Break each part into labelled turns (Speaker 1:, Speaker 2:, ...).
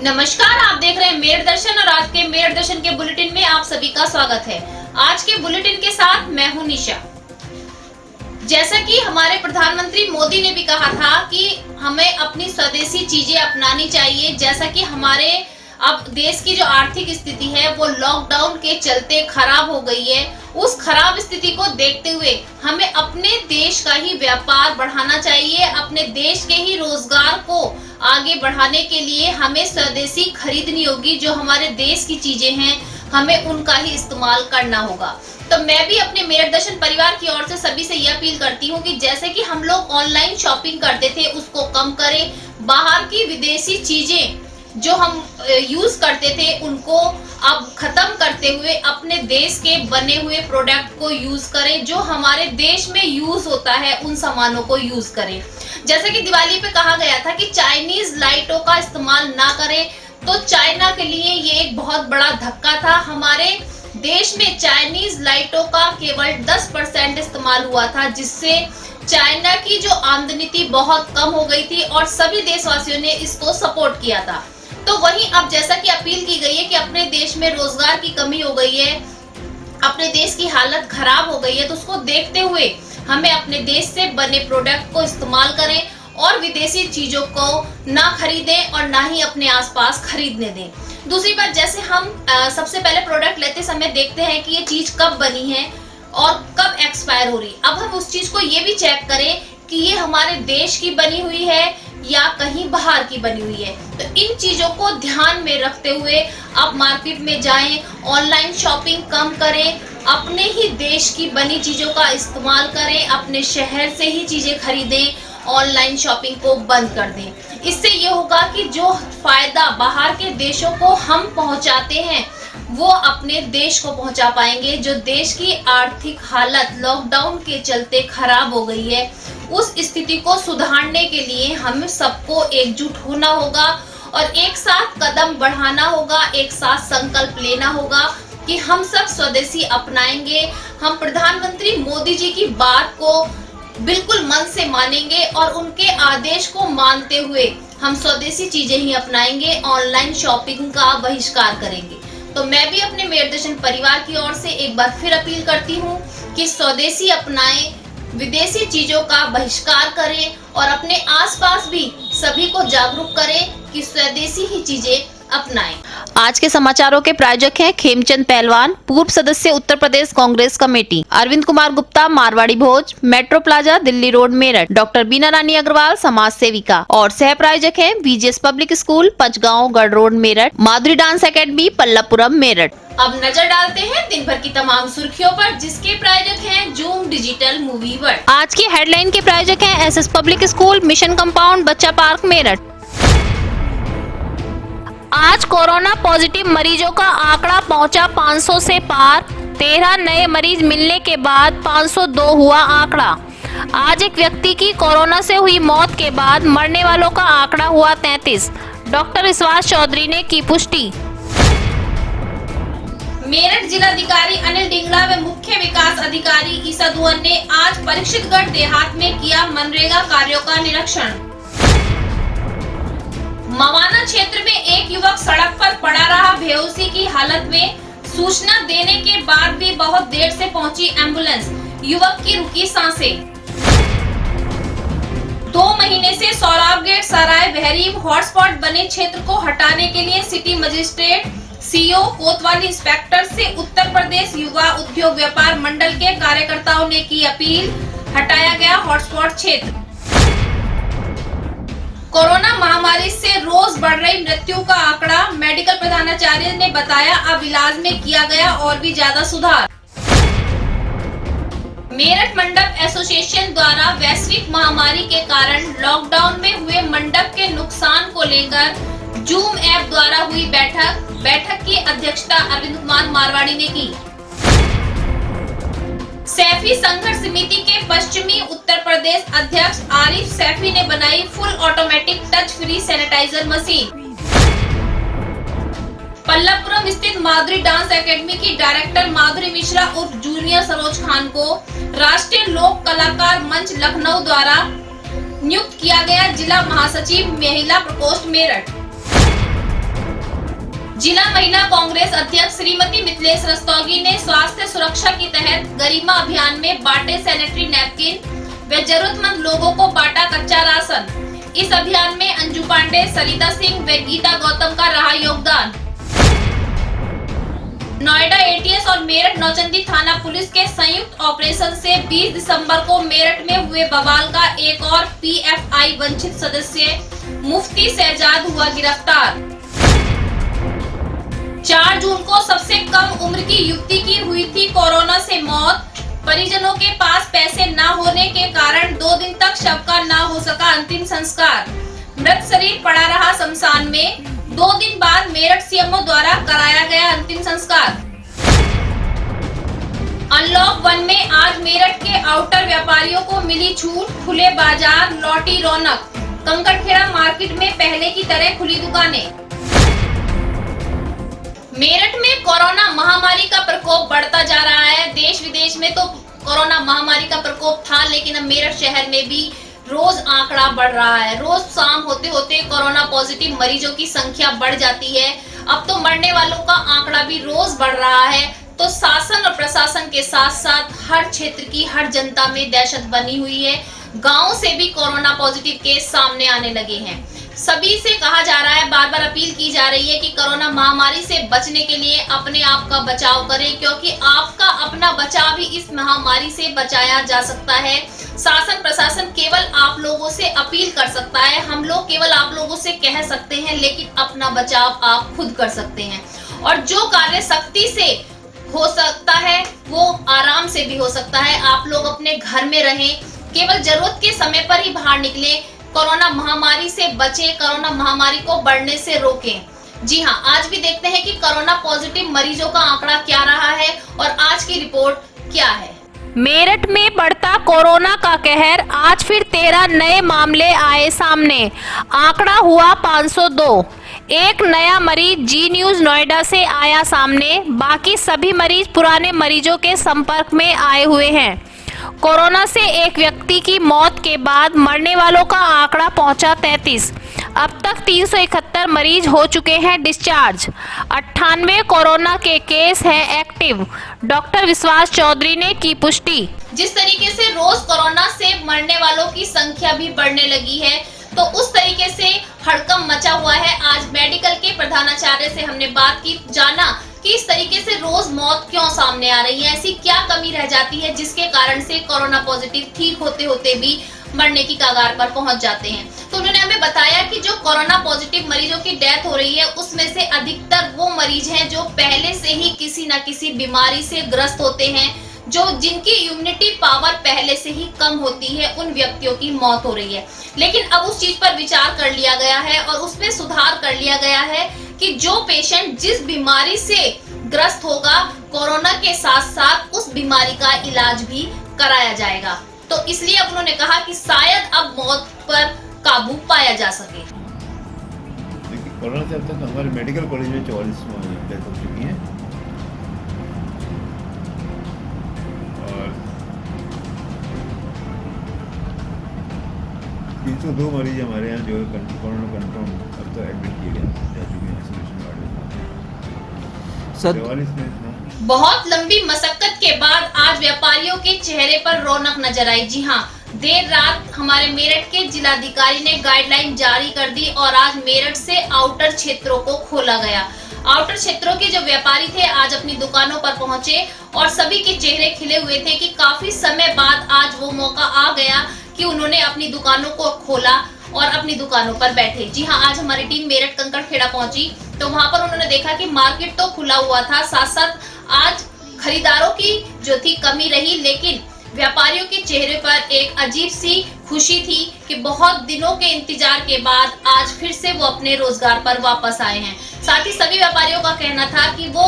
Speaker 1: नमस्कार, आप देख रहे हैं मेरठ दर्शन और आज के मेरठ दर्शन के बुलेटिन में आप सभी का स्वागत है। आज के बुलेटिन के साथ मैं हूं निशा। जैसा कि हमारे प्रधानमंत्री मोदी ने भी कहा था कि हमें अपनी स्वदेशी चीजें अपनानी चाहिए। जैसा कि हमारे अब देश की जो आर्थिक स्थिति है वो लॉकडाउन के चलते खराब हो गई है। उस खराब स्थिति को देखते हुए हमें अपने देश का ही व्यापार बढ़ाना चाहिए। अपने देश के ही रोजगार को आगे बढ़ाने के लिए हमें स्वदेशी खरीदनी होगी। जो हमारे देश की चीजें हैं हमें उनका ही इस्तेमाल करना होगा। तो मैं भी अपने मेरठ दर्शन परिवार की ओर से सभी से यह अपील करती हूँ कि जैसे कि हम लोग ऑनलाइन शॉपिंग करते थे उसको कम करें। बाहर की विदेशी चीजें जो हम यूज करते थे उनको अब खत्म करते हुए अपने देश के बने हुए प्रोडक्ट को यूज करें। जो हमारे देश में यूज होता है उन सामानों को यूज करें। जैसे कि दिवाली पे कहा गया था कि चाइनीज लाइटों का इस्तेमाल ना करें, तो चाइना के लिए ये एक बहुत बड़ा धक्का था। हमारे देश में चाइनीज लाइटों का केवल 10% इस्तेमाल हुआ था, जिससे चाइना की जो आमदनी थी बहुत कम हो गई थी और सभी देशवासियों ने इसको सपोर्ट किया था। तो वहीं अब जैसा कि अपील की गई है कि अपने देश में रोजगार की कमी हो गई है, अपने देश की हालत खराब हो गई है, तो उसको देखते हुए हमें अपने देश से बने प्रोडक्ट को इस्तेमाल करें और विदेशी चीजों को ना खरीदें और ना ही अपने आसपास खरीदने दें। दूसरी बात, जैसे हम सबसे पहले प्रोडक्ट लेते समय देखते हैं कि ये चीज कब बनी है और कब एक्सपायर हो रही। अब हम उस चीज को ये भी चेक करें कि ये हमारे देश की बनी हुई है या कहीं बाहर की बनी हुई है। तो इन चीजों को ध्यान में रखते हुए आप मार्केट में जाएं, ऑनलाइन शॉपिंग कम करें, अपने ही देश की बनी चीजों का इस्तेमाल करें, अपने शहर से ही चीजें खरीदें, ऑनलाइन शॉपिंग को बंद कर दें। इससे ये होगा कि जो फायदा बाहर के देशों को हम पहुंचाते हैं वो अपने देश को पहुंचा पाएंगे। जो देश की आर्थिक हालत लॉकडाउन के चलते खराब हो गई है, उस स्थिति को सुधारने के लिए हमें सबको एकजुट होना होगा और एक साथ कदम बढ़ाना होगा, एक साथ संकल्प लेना होगा कि हम सब स्वदेशी अपनाएंगे। हम प्रधानमंत्री मोदी जी की बात को बिल्कुल मन से मानेंगे और उनके आदेश को मानते हुए हम स्वदेशी चीजें ही अपनाएंगे, ऑनलाइन शॉपिंग का बहिष्कार करेंगे। तो मैं भी अपने मेरठ दर्शन परिवार की ओर से एक बार फिर अपील करती हूँ कि स्वदेशी अपनाएं, विदेशी चीजों का बहिष्कार करें और अपने आसपास भी सभी को जागरूक करें कि स्वदेशी ही चीजें अपनाएं।
Speaker 2: आज के समाचारों के प्रायोजक हैं खेमचंद पहलवान, पूर्व सदस्य Uttar Pradesh Congress committee, Arvind Kumar Gupta, Marwari Bhoj, metro plaza, Delhi road, Meerut, doctor Beena Rani Agarwal, समाज सेविका, और सह प्रायोजक हैं VGS पब्लिक स्कूल, पंचगांव, गढ़ रोड, मेरठ, माधुरी डांस एकेडमी, पल्लवपुरम, मेरठ।
Speaker 1: अब नजर डालते हैं दिन भर की तमाम सुर्खियों पर, जिसके प्रायोजक हैं जूम डिजिटल मूवी वर्ल्ड।
Speaker 2: आज की हेडलाइन के प्रायोजक हैं SS public school, mission compound, बच्चा पार्क, मेरठ। आज कोरोना पॉजिटिव मरीजों का आंकड़ा पहुंचा 500 से पार। 13 नए मरीज मिलने के बाद 502 हुआ आंकड़ा। आज एक व्यक्ति की कोरोना से हुई मौत के बाद मरने वालों का आंकड़ा हुआ 33। डॉक्टर विश्वास चौधरी ने की पुष्टि।
Speaker 1: मेरठ जिलाधिकारी अनिल डिंगला व मुख्य विकास अधिकारी ईसा दुअन ने आज परीक्षितगढ़ देहात में किया मनरेगा कार्यों का निरीक्षण। मवाना क्षेत्र में एक युवक सड़क पर पड़ा रहा, बेहोशी की हालत में। सूचना देने के बाद भी बहुत देर से पहुंची एम्बुलेंस, युवक की रुकी सांसें। 2 महीने से सौराव गेट सराय बहरीम हॉटस्पॉट बने क्षेत्र को हटाने के लिए सिटी मजिस्ट्रेट, CO, कोतवाली इंस्पेक्टर से उत्तर प्रदेश युवा उद्योग व्यापार मंडल के कार्यकर्ताओं ने की अपील। हटाया गया हॉटस्पॉट क्षेत्र। कोरोना महामारी से रोज बढ़ रही मृत्यु का आंकड़ा, मेडिकल प्रधानाचार्य ने बताया अब इलाज में किया गया और भी ज्यादा सुधार। मेरठ मंडप एसोसिएशन द्वारा वैश्विक महामारी के कारण लॉकडाउन में हुए मंडप के नुकसान को लेकर जूम ऐप द्वारा हुई बैठक की अध्यक्षता अरविंद कुमार मारवाड़ी ने की। सैफी संघर्ष समिति के पश्चिमी उत्तर प्रदेश अध्यक्ष आरिफ सैफी ने बनाई full automatic touch free sanitiser machine. Pallavpuram स्थित माधुरी डांस एकेडमी की डायरेक्टर माधुरी मिश्रा उर्फ जूनियर सरोज खान को राष्ट्रीय लोक कलाकार मंच लखनऊ द्वारा नियुक्त किया गया जिला महासचिव महिला प्रकोष्ठ मेरठ। जिला महिला कांग्रेस अध्यक्ष श्रीमती मिथिलेश रस्तोगी ने स्वास्थ्य सुरक्षा के तहत गरिमा अभियान में बांटे सैनिटरी नैपकिन व जरूरतमंद लोगों को बांटा कच्चा राशन। इस अभियान में अंजू पांडे, सरिता सिंह व गीता गौतम का रहा योगदान। नोएडा एटीएस और मेरठ नौचंदी थाना पुलिस के संयुक्त ऑपरेशन से 20 दिसंबर को मेरठ में हुए बवाल का एक और पीएफआई वंचित सदस्य मुफ्ती शहजाद हुआ गिरफ्तार। 4 जून को सबसे कम उम्र की युवती की हुई थी कोरोना से मौत। परिजनों के पास पैसे न होने के कारण 2 दिन तक शव का न हो सका अंतिम संस्कार। मृत शरीर पड़ा रहा शमशान में। 2 दिन बाद मेरठ सीएमओ द्वारा कराया गया अंतिम संस्कार। अनलॉक 1 में आज मेरठ के आउटर व्यापारियों को मिली छूट, खुले बाजार, लौटी रौनक। कंकड़खेड़ा मार्केट में पहले की तरह खुली दुकानें। मेरठ में कोरोना महामारी का प्रकोप बढ़ता जा रहा है। देश विदेश में तो कोरोना महामारी का प्रकोप था, लेकिन अब मेरठ शहर में भी रोज आंकड़ा बढ़ रहा है। रोज शाम होते होते कोरोना पॉजिटिव मरीजों की संख्या बढ़ जाती है। अब तो मरने वालों का आंकड़ा भी रोज बढ़ रहा है। तो शासन और प्रशासन के साथ साथ हर क्षेत्र की हर जनता में दहशत बनी हुई है। गांव से भी कोरोना पॉजिटिव केस सामने आने लगे हैं। सभी से कहा जा रहा है, बार बार अपील की जा रही है कि कोरोना महामारी से बचने के लिए अपने आप का बचाव करें, क्योंकि आपका अपना बचाव ही इस महामारी से बचाया जा सकता है। शासन प्रशासन केवल आप लोगों से अपील कर सकता है। हम लोग केवल आप लोगों से कह सकते हैं, लेकिन अपना बचाव आप खुद कर सकते हैं। और जो कार्य सख्ती से हो सकता है वो आराम से भी हो सकता है। आप लोग अपने घर में रहें, केवल जरूरत के समय पर ही बाहर निकलें। कोरोना महामारी से बचें, कोरोना महामारी को बढ़ने से रोकें। जी हाँ, आज भी देखते हैं कि कोरोना पॉजिटिव मरीजों का आंकड़ा क्या रहा है और आज की रिपोर्ट क्या है।
Speaker 2: मेरठ में बढ़ता कोरोना का कहर, आज फिर 13 नए मामले आए सामने। आंकड़ा हुआ 502। एक नया मरीज जी न्यूज नोएडा से आया सामने। बाकी सभी मरीज पुराने मरीजों के संपर्क में आए हुए हैं। कोरोना से एक व्यक्ति की मौत के बाद मरने वालों का आंकड़ा पहुंचा 33। अब तक 371 मरीज हो चुके हैं डिस्चार्ज। 98 कोरोना के केस हैं एक्टिव। डॉक्टर विश्वास चौधरी ने की पुष्टि।
Speaker 1: जिस तरीके से रोज कोरोना से मरने वालों की संख्या भी बढ़ने लगी है, तो उस तरीके से हड़कंप मचा हुआ है। आज मेडिकल के प्रधानाचार्य से हमने बात की, जाना कि इस तरीके से रोज मौत क्यों सामने आ रही है, ऐसी क्या कमी रह जाती है जिसके कारण से कोरोना पॉजिटिव ठीक होते होते भी मरने की कगार पर पहुंच जाते हैं। तो उन्होंने हमें बताया कि जो कोरोना पॉजिटिव मरीजों की डेथ हो रही है, उसमें से अधिकतर वो मरीज हैं जो पहले से ही किसी न किसी बीमारी से ग्रस्त होते हैं, जिनकी इम्यूनिटी पावर पहले से ही कम होती है, उन व्यक्तियों की मौत हो रही है। लेकिन अब उस चीज पर विचार कर लिया गया है और उसमें सुधार कर लिया गया है कि जो पेशेंट जिस बीमारी से ग्रस्त होगा, कोरोना के साथ साथ उस बीमारी का इलाज भी कराया जाएगा। तो इसलिए अब उन्होंने कहा कि शायद अब मौत पर काबू पाया जा सके।
Speaker 3: देखिए, कोरोना से अब तक हमारे मेडिकल कॉलेज में 44 डेथ हो चुकी हैं और 302 मरीज हमारे यहाँ जो कोरोना कंफर्म अब तो एडमिट किए गए जा चुके हैं आइसोलेशन वार्ड में।
Speaker 1: बहुत लंबी मशक्कत के बाद आज व्यापारियों के चेहरे पर रौनक नजर आई। जी हाँ, देर रात हमारे मेरठ के जिलाधिकारी ने गाइडलाइन जारी कर दी और आज मेरठ से आउटर क्षेत्रों को खोला गया। आउटर क्षेत्रों के जो व्यापारी थे आज अपनी दुकानों पर पहुंचे और सभी के चेहरे खिले हुए थे कि काफी समय बाद आज वो मौका आ गया कि उन्होंने अपनी दुकानों को खोला और अपनी दुकानों पर बैठे। जी हाँ, आज हमारी टीम मेरठ कंकड़खेड़ा पहुंची तो वहां पर उन्होंने देखा कि मार्केट तो खुला हुआ था, साथ साथ आज खरीदारों की जो थी कमी रही, लेकिन व्यापारियों के चेहरे पर एक अजीब सी खुशी थी कि बहुत दिनों के इंतजार के बाद आज फिर से वो अपने रोजगार पर वापस आए हैं। साथ ही सभी व्यापारियों का कहना था कि वो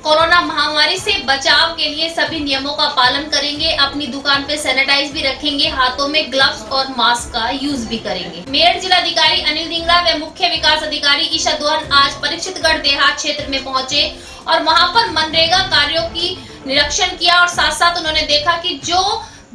Speaker 1: कोरोना महामारी से बचाव के लिए सभी नियमों का पालन करेंगे, अपनी दुकान पे सैनिटाइज भी रखेंगे, हाथों में ग्लव्स और मास्क का यूज भी करेंगे। मेरठ जिलाधिकारी अनिल धिंगरा व मुख्य विकास अधिकारी ईशा दोहन आज परीक्षितगढ़ देहात क्षेत्र में पहुंचे और वहां पर मनरेगा कार्यों की निरीक्षण किया और साथ साथ उन्होंने देखा कि जो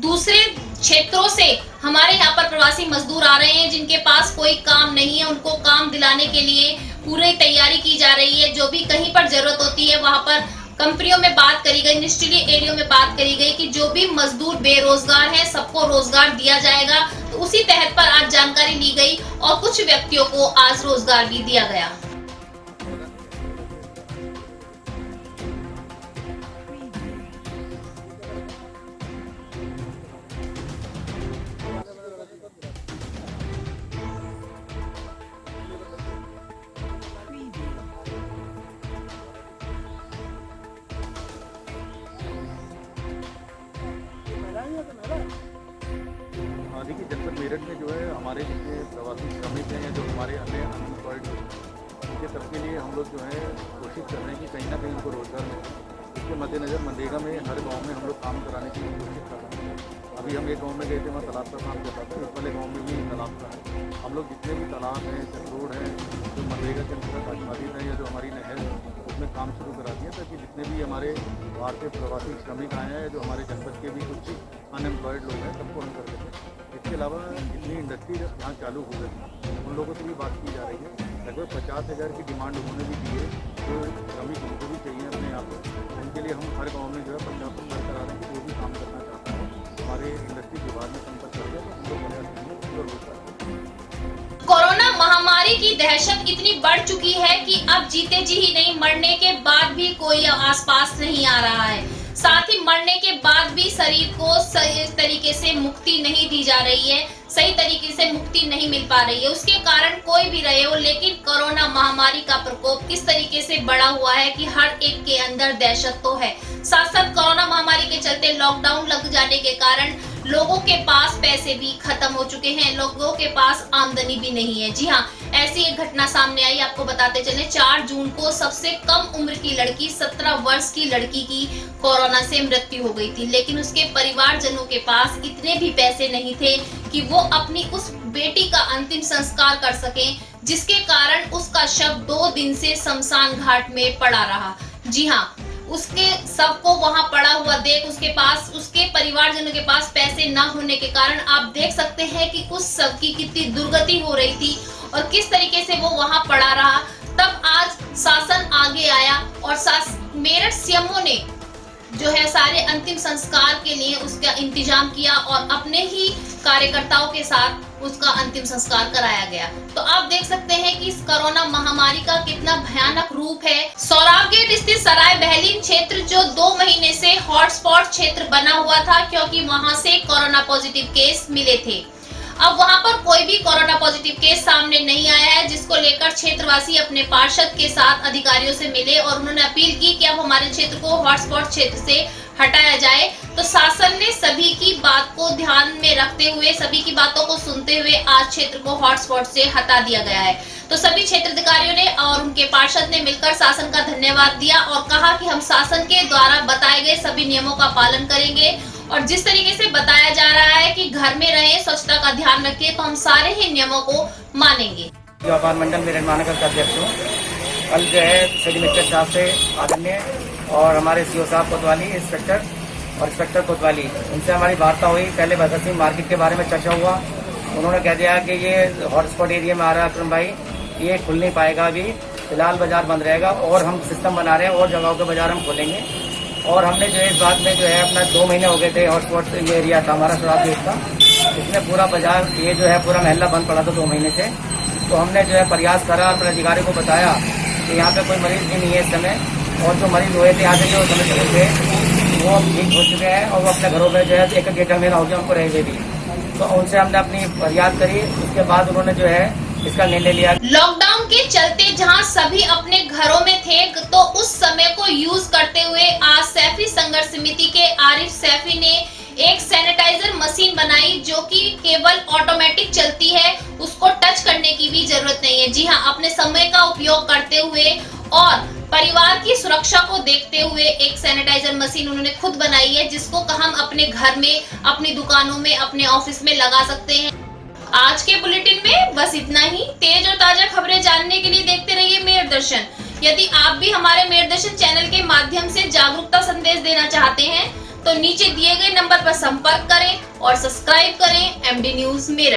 Speaker 1: दूसरे क्षेत्रों से हमारे यहाँ पर प्रवासी मजदूर आ रहे हैं जिनके पास कोई काम नहीं है, उनको काम दिलाने के लिए पूरी तैयारी की जा रही है। जो भी कहीं पर जरूरत होती है वहां पर कंपनियों में बात करी गई, इंडस्ट्रियल एरिया में बात करी गई कि जो भी मजदूर बेरोजगार हैं सबको रोजगार दिया जाएगा। तो उसी तहत पर आज जानकारी ली गई और कुछ व्यक्तियों को आज रोजगार भी दिया गया।
Speaker 4: हाँ, देखिए जनपद मेरठ में जो है हमारे जितने प्रवासी श्रमिक हैं या जो हमारे अन्य अनएम्प्लॉयड उनके सबके लिए हम लोग जो है कोशिश कर रहे हैं कि कहीं ना कहीं उनको रोजगार मिले। इसके मद्देनज़र मनरेगा में हर गांव में हम लोग काम कराने की कोशिश कर रहे हैं। अभी हम एक गांव में गए थे, वहाँ तालाब का काम चल रहा था। इस वाले गाँव में भी तालाब का है। हम लोग जितने भी तालाब हैं, रोड हैं, जो मनरेगा के अंतर्गत आच्छादित हैं या जो हमारी नहर है उसमें काम शुरू करा दिया ताकि जितने भी हमारे बाहर के प्रवासी श्रमिक आए हैं, जो हमारे जनपद के भी कुछ अनएम्प्लॉयड लोग हैं, सबको हम कर देते हैं। इसके अलावा जितनी इंडस्ट्री यहाँ चालू हो गई उन लोगों से भी बात की जा रही है। लगभग 50,000 की डिमांड उन्होंने भी दी है, जो श्रमिक उनको भी चाहिए अपने यहाँ पर। उनके लिए हम हर गाँव में जो है 50% करा रहे हैं कि जो भी काम करना चाहता है हमारे इंडस्ट्री विभाग में संपर्क कर दिया तो हम लोग प्रयास करेंगे पूरा रोजगार।
Speaker 1: कोरोना महामारी की दहशत इतनी बढ़ चुकी है कि अब जीते जी ही नहीं, मरने के बाद भी कोई आसपास नहीं आ रहा है। साथ ही मरने के बाद भी शरीर को सही तरीके से मुक्ति नहीं दी जा रही है, सही तरीके से मुक्ति नहीं मिल पा रही है। उसके कारण कोई भी रहे हो, लेकिन कोरोना महामारी का प्रकोप किस तरीके से बढ़ा हुआ है कि हर एक के अंदर दहशत तो है। साथ साथ कोरोना महामारी के चलते लॉकडाउन लग जाने के कारण लोगों के पास पैसे भी खत्म हो चुके हैं, लोगों के पास आमदनी भी नहीं है। जी हाँ, ऐसी एक घटना सामने आई। आपको बताते चले 4 जून को सबसे कम उम्र की लड़की 17 वर्ष की लड़की की कोरोना से मृत्यु हो गई थी, लेकिन उसके परिवारजनों के पास इतने भी पैसे नहीं थे कि वो अपनी उस बेटी का अंतिम संस्कार कर सकें, जिसके कारण उसका शव 2 दिन से शमशान घाट में पड़ा रहा। जी हाँ, उसके शव को वहां पड़ा हुआ देख उसके परिवारजनों के पास पैसे न होने के कारण आप देख सकते हैं कि उस शव की कितनी दुर्गति हो रही थी और किस तरीके से वो वहां पड़ा रहा। तब आज शासन आगे आया और मेरठ सीएमओ ने जो है सारे अंतिम संस्कार के लिए उसका इंतजाम किया और अपने ही कार्यकर्ताओं के साथ उसका अंतिम संस्कार कराया गया। तो आप देख सकते हैं कि इस कोरोना महामारी का कितना भयानक रूप है। सौराव गेट स्थित सराय बहलीन क्षेत्र जो 2 महीने से हॉटस्पॉट क्षेत्र बना हुआ था, क्योंकि वहां से कोरोना पॉजिटिव केस मिले थे। अब वहां पर कोई भी कोरोना पॉजिटिव केस सामने नहीं आया है, जिसको लेकर क्षेत्रवासी अपने पार्षद के साथ अधिकारियों से मिले और उन्होंने अपील की कि अब हमारे क्षेत्र को हॉटस्पॉट क्षेत्र से हटाया जाए। तो शासन ने सभी की बात को ध्यान में रखते हुए, सभी की बातों को सुनते हुए आज क्षेत्र को हॉटस्पॉट से हटा दिया गया है। तो सभी क्षेत्र अधिकारियों ने और उनके पार्षद ने मिलकर शासन का धन्यवाद दिया और कहा कि हम शासन के द्वारा बताए गए सभी नियमों का पालन करेंगे और जिस तरीके से बताया जा रहा है कि घर में रहें, स्वच्छता का ध्यान रखें, तो हम सारे ही नियमों को मानेंगे।
Speaker 5: व्यापार मंडल मेरठ महानगर का अध्यक्ष हूँ। कल जो है श्री मिस्टर साहब से आदरणीय और हमारे सीओ साहब कोतवाली, इंस्पेक्टर कोतवाली, इनसे हमारी वार्ता हुई। पहले भगत सिंह मार्केट के बारे में चर्चा हुआ। उन्होंने कह दिया कि ये हॉटस्पॉट एरिया में आ रहा है अक्रम भाई, ये खुल नहीं पाएगा, अभी फिलहाल बाजार बंद रहेगा और हम सिस्टम बना रहे हैं और जगहों के बाजार हम खोलेंगे। और हमने जो है इस बात में जो है अपना 2 महीने हो गए थे हॉटस्पॉट ये एरिया था हमारा सौराव गेट का, इसमें पूरा बाजार ये जो है पूरा महल्ला बंद पड़ा था 2 महीने से। तो हमने जो है प्रयास करा, अपने अधिकारी को बताया कि यहाँ पे कोई मरीज भी नहीं है इस समय, और जो मरीज हुए थे यहाँ पे जो समय चले थे वो ठीक हो चुके हैं और वो अपने घरों में जो है 1-1 महीना हो गया उनको रह गए भी। तो उनसे हमने अपनी फरियाद करी, उसके बाद उन्होंने जो है इसका निर्णय लिया।
Speaker 1: लॉकडाउन के चलते जहां सभी अपने घरों में थे, तो उस समय को यूज करते हुए आज सैफी संघर्ष समिति के आरिफ सैफी ने एक सैनिटाइजर मशीन बनाई जो कि केवल ऑटोमेटिक चलती है, उसको टच करने की भी जरूरत नहीं है। जी हाँ, अपने समय का उपयोग करते हुए और परिवार की सुरक्षा को देखते हुए एक सैनिटाइजर मशीन उन्होंने खुद बनाई है, जिसको हम अपने घर में, अपनी दुकानों में, अपने ऑफिस में लगा सकते हैं। आज के बुलेटिन में बस इतना ही। तेज और ताजा खबरें जानने के लिए देखते रहिए मेरठ दर्शन। यदि आप भी हमारे मेरठ दर्शन चैनल के माध्यम से जागरूकता संदेश देना चाहते हैं तो नीचे दिए गए नंबर पर संपर्क करें और सब्सक्राइब करें MD न्यूज मेरठ।